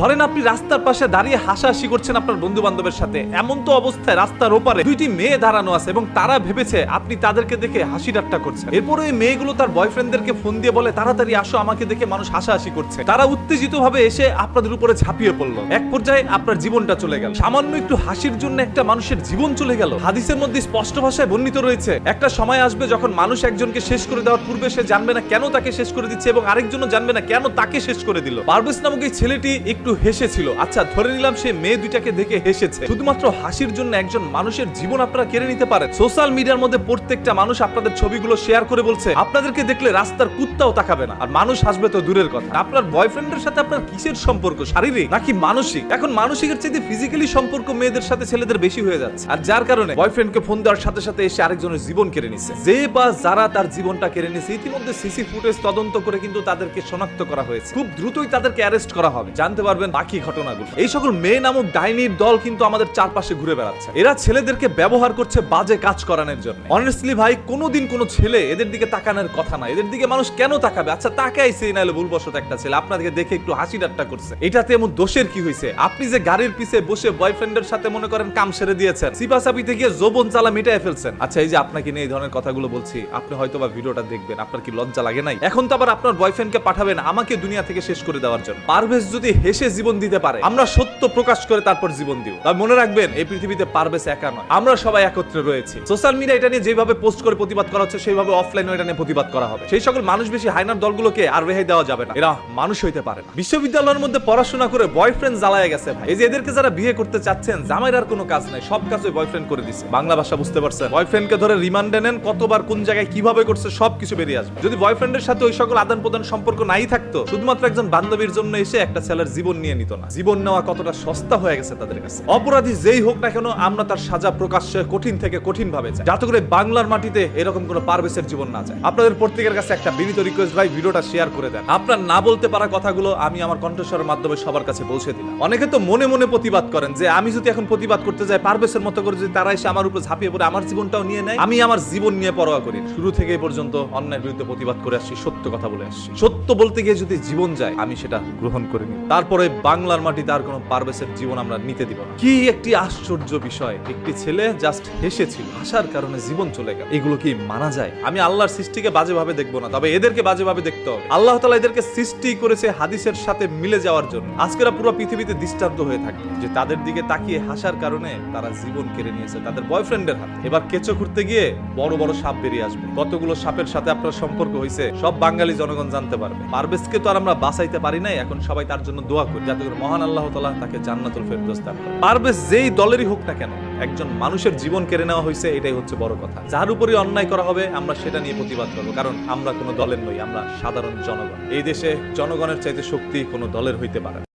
ধরেন আপনি রাস্তার পাশে দাঁড়িয়ে হাসাহাসি করছেন আপনার বন্ধু বান্ধবের সাথে, এমন তো অবস্থায় রাস্তার ওপারে দুইটি মেয়ে দাঁড়ানো আছে এবং তারা ভেবেছে আপনি তাদেরকে দেখে হাসি ঠাট্টা করছেন। এরপরে এই মেয়েগুলো তার বয়ফ্রেন্ডদেরকে ফোন দিয়ে বলে তাড়াতাড়ি আসো, আমাকে দেখে মানুষ হাসাহাসি করছে। তারা উত্তেজিত ভাবে এসে আপনাদের উপরে ঝাঁপিয়ে পড়লো। এক পর্যায়ে আপনার জীবনটা চলে গেল। সামান্য একটু হাসির জন্য একটা মানুষের জীবন চলে গেল। হাদিসের মধ্যে স্পষ্ট ভাষায় বর্ণিত রয়েছে, একটা সময় আসবে যখন মানুষ একজনকে শেষ করে দেওয়ার পূর্বে সে জানবে না কেন তাকে শেষ করে দিচ্ছে এবং আরেকজনও জানবে না কেন তাকে শেষ করে দিল। পারভেজ নামক এই ছেলেটি একটু হেসেছিল, আচ্ছা ধরে নিলাম সে মেয়ে দুইটাকে দেখে হেসেছে। শুধুমাত্র হাসির জন্য একজন মানুষের জীবন আপনারা কেড়ে নিতে পারেন। সোশ্যাল মিডিয়ার মধ্যে প্রত্যেকটা মানুষ আপনাদের ছবিগুলো শেয়ার করে বলছে আপনাদেরকে দেখলে রাস্তার কুত্তাও তাকাবে না, আর মানুষ হাসবে তো দূরের কথা। আপনার বয়ফ্রেন্ডের সাথে আপনার কিসের সম্পর্ক, শারীরিক নাকি মানসিক? এখন মানসিকের চাইতে ফিজিক্যালি সম্পর্ক মেয়েদের সাথে ছেলেদের বেশি হয়ে যাচ্ছে, আর যার কারণে বয়ফ্রেন্ডকে ফোন দেওয়ার সাথে সাথে এসে আরেকজনের জীবন কেড়ে নিচ্ছে। যে বা যারা তার জীবনটা কেড়ে নিচ্ছে ইতিমধ্যে সিসি ফুটেজ তদন্ত করে কিন্তু তাদেরকে শনাক্ত করা হয়েছে। খুব দ্রুতই তাদেরকে অ্যারেস্ট করা হবে, জানতে পারবেন বাকি ঘটনাগুলো। এই সকল মেয়ে নামক ডাইনির দল কিন্তু আমাদের চারপাশে ঘুরে বেড়াচ্ছে। এরা ছেলেদেরকে ব্যবহার করছে বাজে কাজ করানোর জন্য। অনেস্টলি ভাই, কোনোদিন কোনো ছেলে এদের দিকে তাকানোর কথা না। এদের দিকে মানুষ কেন তাকাবে? আচ্ছা তাকাইছে নাহলে ভুলবশত একটা ছেলে আপনাদেরকে দেখে একটু হাসি ঠাট্টা করছে, এটাতে এমন দোষের কি হয়েছে? আপনি যে গাড়ির পিছে বসে বয়ফ্রেন্ডের সাথে মনে করেন কাম সেরে দিয়েছেন, সিপাসাপিতে গিয়ে যৌবন চালা মিটায় ফেলছেন। আচ্ছা এই যে আপনাকে নিয়ে এই ধরনের কথাগুলো বলছি, আপনি হয়তো বা ভিডিওটা দেখবেন, আপনার কি লজ্জা লাগে নাই? এখন তো আবার আপনার বয়ফ্রেন্ডকে পাঠাবেন আমাকে দুনিয়া থেকে শেষ করে দেওয়ার জন্য। পারভেজ যদি হেসে জীবন দিতে পারে, আমরা সত্য প্রকাশ করে তারপর জীবন দিব। তবে মনে রাখবেন এই পৃথিবীতে পারভেজ একা নয়, আমরা সবাই একত্রে রয়েছি। সোশ্যাল মিডিয়া এটা নিয়ে যেভাবে পোস্ট করে প্রতিবাদ করা হচ্ছে সেইভাবে অফলাইনে এটা নিয়ে প্রতিবাদ করা হবে। সেই সকল মানুষ বেশি হাইনার দলগুলোকে আর রেহাই দেওয়া যাবে না, এরা মানুষ হইতে পারে না। বিশ্ববিদ্যালয়ের মধ্যে পড়াশোনা করে বয়ফ্রেন্ড জ্বালায় গেছে ভাই। এই যে এদেরকে যারা বিয়ে করতে চাচ্ছেন, জামাইর আর কোনো কাজ নাই, সব কাজ ওই বয়ফ্রেন্ড করে দিছে। বাংলা ভাষা বুঝতে পারছেন? বয়ফ্রেন্ডকে ধরে রিমান্ডে নেন, কতবার কোন জায়গায় কিভাবে করছে সবকিছু বেরিয়ে আসবে। যদি বয়ফ্রেন্ডের সাথে ওই সকল আদান প্রদান সম্পর্ক নাই থাকতো, শুধুমাত্র একজন বান্ধবীর জন্য এসে একটা ছেলের জীবন নিয়ে নিত না। জীবন নেওয়া কতটা সস্তা হয়ে গেছে তাদের কাছে। অপরাধী যেই হোক না কেন, আমরা তার সাজা প্রকাশ্যে কঠিন থেকে কঠিন ভাবে চাই, যাতে করে বাংলার মাটিতে এরকম কোনো পারভেজের জীবন না যায়। আপনাদের প্রত্যেকের কাছে একটা বিনীত রিকোয়েস্ট ভাই, ভিডিওটা শেয়ার করে দেন। আপনার না বলতে পারা কথাগুলো আমি আমার কণ্ঠস্বরের মাধ্যমে সবার কাছে পৌঁছে দিলাম। অনেকে তো মনে মনে প্রতিবাদ করেন যে আমি যদি এখন প্রতিবাদ করতে যাই পারভেজের মতো করে, যদি তারা এসে আমার উপর ঝাঁপিয়ে পড়ে আমার জীবনটাও নিয়ে নেয়, আমি আমার জীবন নিয়ে পরোয়া করি। শুরু থেকে এই পর্যন্ত অন্যায়ের বিরুদ্ধে প্রতিবাদ করে আসছি, সত্য কথা বলে আসছি। সত্য বলতে গিয়ে যদি জীবন যায় আমি সেটা গ্রহণ করে নিই। তারপরে বাংলার মাটিতে আর কোনো পারভেজের জীবন আমরা নিতে দিব না। কি একটি আশ্চর্য বিষয়, একটি ছেলে জাস্ট হেসেছিল, হাসার কারণে জীবন চলে গেল। এগুলো কি মানা যায়? আমি আল্লাহর সৃষ্টিকে বাজেভাবে দেখবো না, তবে এদেরকে বাজেভাবে দেখতে হবে। আল্লাহ তাআলা এদেরকে সৃষ্টি করেছে হাদিসের সাথে মিলে যাওয়ার জন্য। আজকেরা পুরো পৃথিবীতে দৃষ্টান্ত হয়ে থাকে যে তাদের দিকে তাকিয়ে হাসার কারণে তারা জীবন কেড়ে নিয়েছে তাদের বয়ফ্রেন্ডের হাতে। এবার কেঁচো খুঁড়তে গিয়ে বড় বড় সাপ বেরিয়ে আসবে। কতগুলো সাপের সাথে আপনার সম্পর্ক হয়েছে সব বাঙালি জনগণ জানতে পারবে। পারভেজকে তো আর আমরা বাঁচাইতে পারি নাই, এখন সবাই তার জন্য দোয়া করি যাতে করে মহান আল্লাহ তাআলা তাকে জান্নাতুল ফেরদৌস দান করেন। পারভেজ যেই দলেরই হোক না কেন, একজন মানুষের জীবন কেড়ে নেওয়া হয়েছে, এটাই হচ্ছে বড় কথা। যার উপরই অন্যায় করা হবে আমরা সেটা নিয়ে প্রতিবাদ করবো, কারণ আমরা কোনো দলের নই, আমরা সাধারণ জনগণ। এই দেশে জনগণের চাইতে শক্তি কোনো দলের হইতে পারে না।